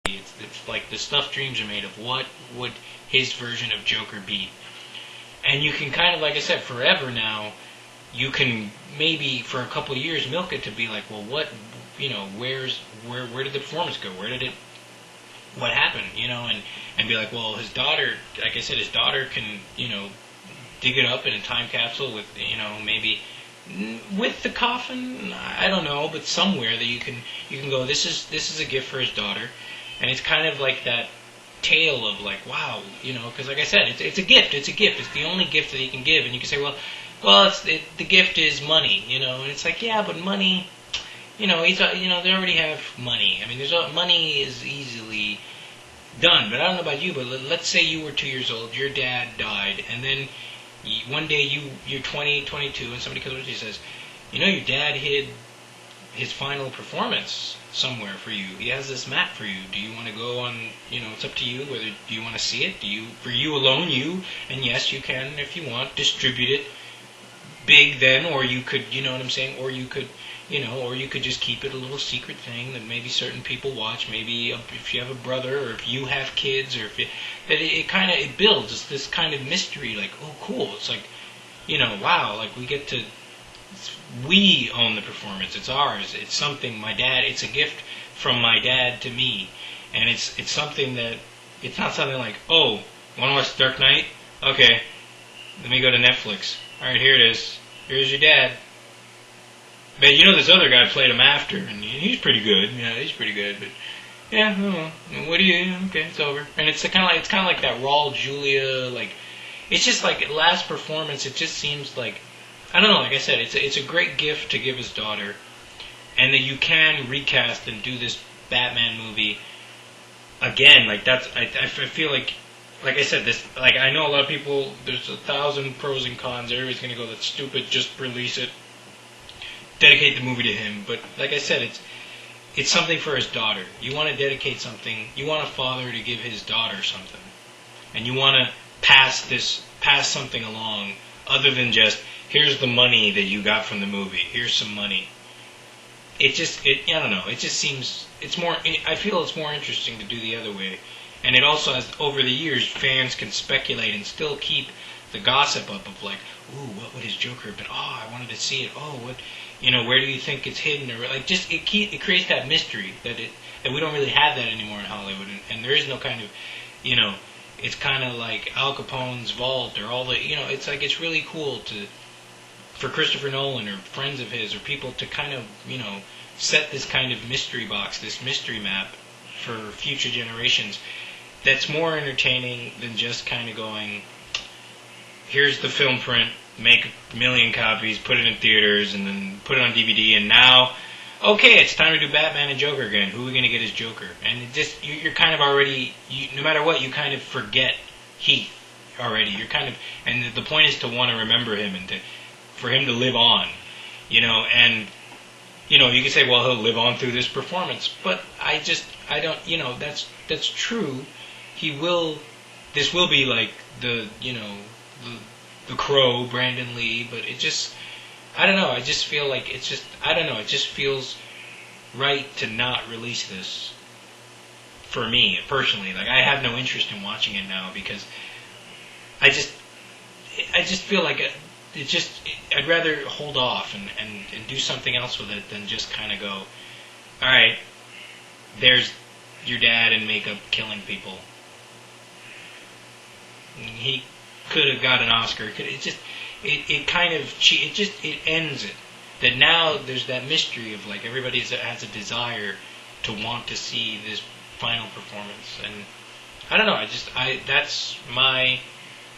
It's like the stuff dreams are made of. What would his version of Joker be? And you can kind of, like I said, forever now, you can maybe for a couple of years milk it to be like, well, what, where did the performance go? Where did it, what happened? And be like, well, his daughter, like I said, his daughter can, dig it up in a time capsule with, maybe with the coffin, I don't know, but somewhere that you can go. This is a gift for his daughter, and it's kind of like that tale of like, wow, because like I said, it's a gift. It's a gift. It's the only gift that he can give, and you can say, well, the gift is money, and it's like, yeah, but money, they already have money. I mean, money is easily done. But I don't know about you, but let's say you were 2 years old, your dad died, and then one day you're 20, 22, and somebody comes up to you and says, your dad hid his final performance somewhere for you. He has this map for you. Do you want to go on, it's up to you, whether do you want to see it? For you alone, and yes, you can, if you want, distribute it big then, or you could, you know what I'm saying, or you could, or you could just keep it a little secret thing that maybe certain people watch, maybe if you have a brother, or if you have kids, or that it kind of, it builds this kind of mystery, like, oh, cool, it's like, wow, like we own the performance, it's ours, it's something it's a gift from my dad to me, and it's something that, it's not something like, oh, want to watch Dark Knight? Okay, let me go to Netflix. Alright, here it is. Here's your dad. But this other guy played him after, and he's pretty good. Yeah, he's pretty good. But yeah, what do you? Okay, it's over. And it's kind of like that Raul Julia. Like, it's just like last performance. It just seems like, I don't know. Like I said, it's a great gift to give his daughter, and that you can recast and do this Batman movie again. Like that's I feel like. Like I said, I know a lot of people, there's 1,000 pros and cons. Everybody's going to go, that's stupid, just release it. Dedicate the movie to him. But like I said, it's something for his daughter. You want to dedicate something. You want a father to give his daughter something. And you want to pass something along other than just, here's the money that you got from the movie. Here's some money. I don't know. It just seems, I feel it's more interesting to do the other way. And it also has, over the years, fans can speculate and still keep the gossip up of like, ooh, what would his Joker have been? Oh, I wanted to see it. Oh, what, where do you think it's hidden? Or like, just it creates that mystery that we don't really have that anymore in Hollywood, and there is no kind of, it's kind of like Al Capone's vault or all the, it's like it's really cool for Christopher Nolan or friends of his or people to kind of, set this kind of mystery box, this mystery map for future generations. That's more entertaining than just kind of going, here's the film print, make 1 million copies, put it in theaters, and then put it on DVD, and now, okay, it's time to do Batman and Joker again. Who are we going to get as Joker? And you're kind of already, no matter what, you kind of forget Heath already. You're kind of, and the point is to want to remember him and for him to live on, and, you can say, well, he'll live on through this performance, but I don't, that's true. This will be like the Crow, Brandon Lee, but it just, I don't know, I just feel like it just feels right to not release this for me, personally. Like, I have no interest in watching it now because I just feel like I'd rather hold off and do something else with it than just kind of go, alright, there's your dad in makeup killing people. He could have got an Oscar. It ends it. That now there's that mystery of like everybody has a desire to want to see this final performance, and I don't know.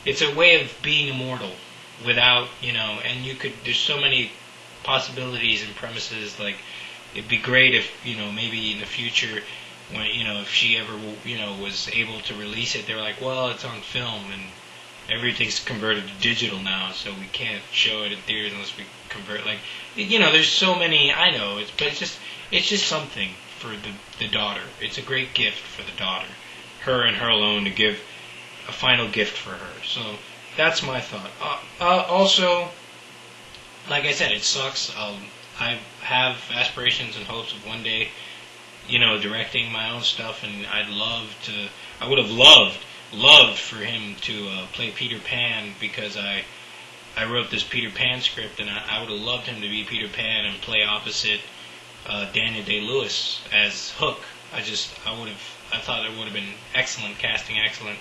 It's a way of being immortal without, and there's so many possibilities and premises. Like, it'd be great if, maybe in the future, when, if she ever, was able to release it, they're like, well, it's on film and everything's converted to digital now, so we can't show it in theaters unless we convert. Like, there's so many. I know, but it's just something for the daughter. It's a great gift for the daughter, her and her alone, to give a final gift for her. So that's my thought. Also, like I said, it sucks. I have aspirations and hopes of one day, directing my own stuff, and I would have loved for him to play Peter Pan, because I wrote this Peter Pan script, and I would have loved him to be Peter Pan and play opposite Daniel Day-Lewis as Hook. I thought it would have been excellent casting, excellent.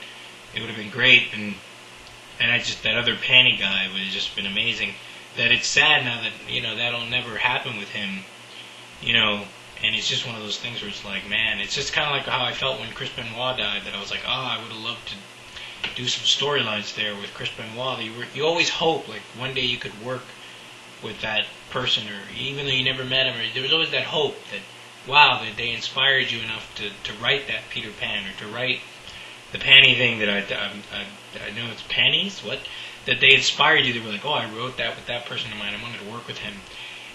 It would have been great, and that other Panny guy would have just been amazing. That it's sad now that that'll never happen with him, and it's just one of those things where it's like, man, it's just kind of like how I felt when Chris Benoit died. That I was like, oh, I would have loved to do some storylines there with Chris Benoit. You always hope like one day you could work with that person, or even though you never met him, or there was always that hope that, wow, that they inspired you enough to write that Peter Pan, or to write the Panny thing that I know it's Pannies, what? That they inspired you. They were like, oh, I wrote that with that person in mind. I wanted to work with him.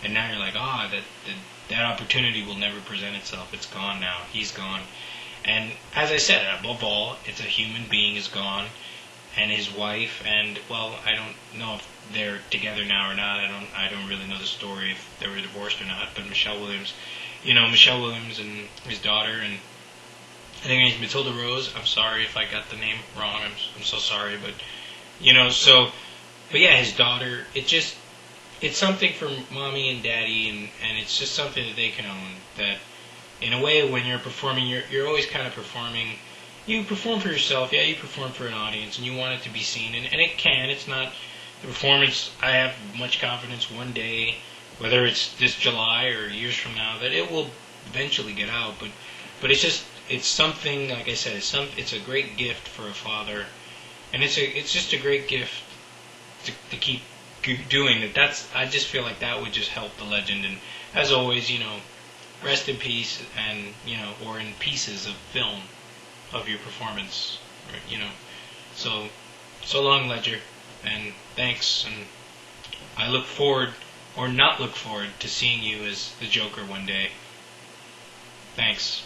And now you're like, that opportunity will never present itself. It's gone now. He's gone. And as I said, above all, it's a human being is gone, and his wife, and, well, I don't know if they're together now or not. I don't really know the story, if they were divorced or not, but Michelle Williams and his daughter, and I think her name's Matilda Rose. I'm sorry if I got the name wrong. I'm so sorry, but but yeah, his daughter. It's something for mommy and daddy, and it's just something that they can own. That in a way, when you're performing, you're always kind of performing. You perform for yourself, yeah. You perform for an audience, and you want it to be seen, and it can. It's not the performance. I have much confidence one day, whether it's this July or years from now, that it will eventually get out. But it's something, like I said, it's a great gift for a father, and it's just a great gift to keep doing that. I just feel like that would just help the legend. And as always, rest in peace, and or in pieces of film of your performance, so long, Ledger, and thanks, and I look forward, or not look forward, to seeing you as the Joker one day. Thanks.